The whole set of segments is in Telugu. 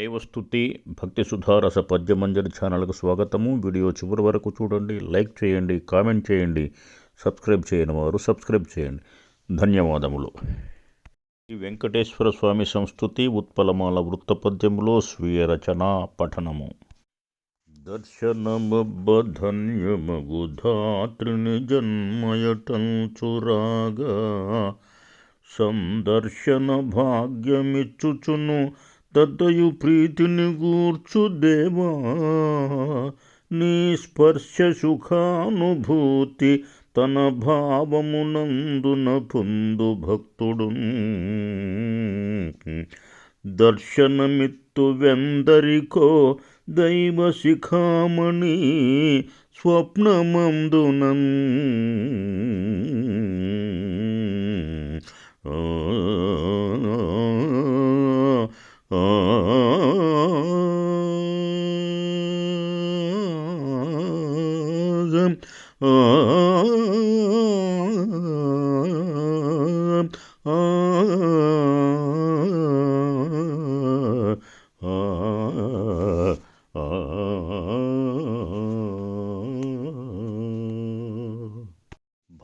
దైవస్తుతి భక్తి సుధారస పద్యమంజరి ఛానల్కు స్వాగతము. వీడియో చివరి వరకు చూడండి, లైక్ చేయండి, కామెంట్ చేయండి. సబ్స్క్రైబ్ చేయని వారు సబ్స్క్రైబ్ చేయండి. ధన్యవాదములు. శ్రీ వెంకటేశ్వర స్వామి సంస్తుతి ఉత్పలమాల వృత్తపద్యములో స్వీయ రచన పఠనము. దర్శనమబ్బధన్యమగు ధాత్రిని జన్మయటంచురాగా సందర్శన భాగ్యమిచ్చుచును తతయు ప్రీతిని గూర్చు దేవా. నీ స్పర్శ సుఖానుభూతి తన భావమునందున పొందు భక్తుడు. దర్శనమిత్తు వెందరికో దైవ శిఖామణి స్వప్నమందునం.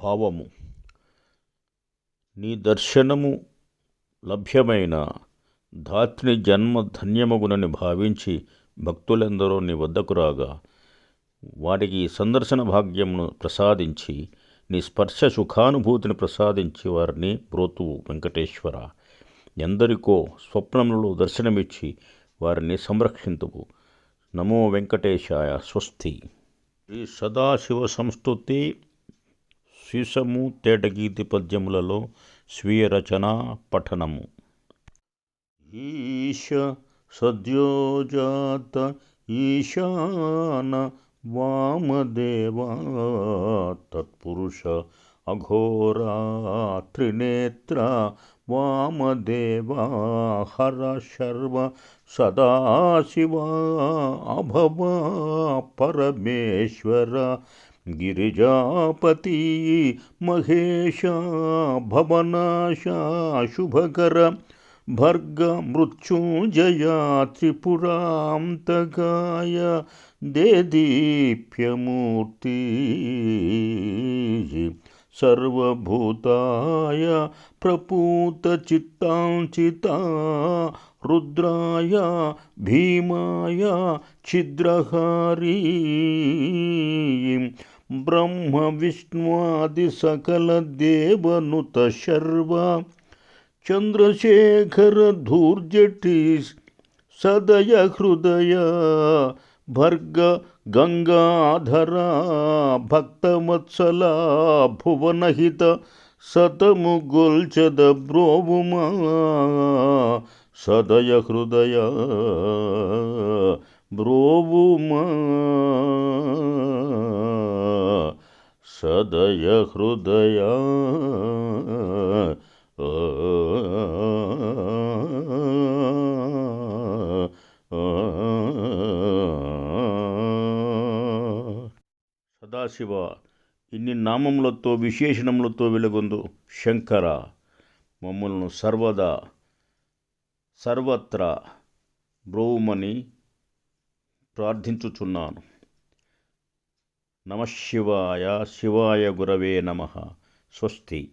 భావము. నీ దర్శనము లభ్యమైన ధాత్రి జన్మ ధన్యమగునని భావించి భక్తులెందరో నీ వద్దకు రాగా వారికి సందర్శన భాగ్యమును ప్రసాదించి నీ స్పర్శ సుఖానుభూతిని ప్రసాదించి వారిని బ్రోతువు వెంకటేశ్వర. ఎందరికో స్వప్నములలో దర్శనమిచ్చి వారిని సంరక్షింతువు. నమో వెంకటేశాయ. స్వస్తి. శ్రీ సదాశివ సంస్తుతి శీసము తేటగీతి పద్యములలో స్వీయ రచన పఠనము. ఈశ సద్యోజాత ఈశాన వామదేవా తత్పురుష అఘోరా త్రినేత్ర వామదేవా హర శర్వ సదాశివ అభవ పరమేశ్వర గిరిజాపతి మహేశ భవనాశ శుభకర భర్గ మృత్యుంజయా త్రిపురాంతకాయ దేదీప్యమూర్తి సర్వభూతాయ ప్రపూత చిత్తాంచిత రుద్రాయ భీమాయ ఛిద్రహారీ బ్రహ్మ విష్ణువాది సకల దేవనుత శర్వ చంద్రశేఖర ధూర్జటి సదయ హృదయ భర్గ గంగాధర భక్తవత్సల భువనహిత సతము గొల్చద బ్రోవుమా సదయ హృదయ బ్రోవుమా సదయ హృదయ. సదాశివ, ఇన్ని నామములతో విశేషణములతో వెలుగొందు శంకర, మమ్మల్ని సర్వదా సర్వత్రా బ్రోవుమని ప్రార్థించుచున్నాను. నమః శివాయ. శివాయ గురవే నమః. స్వస్తి.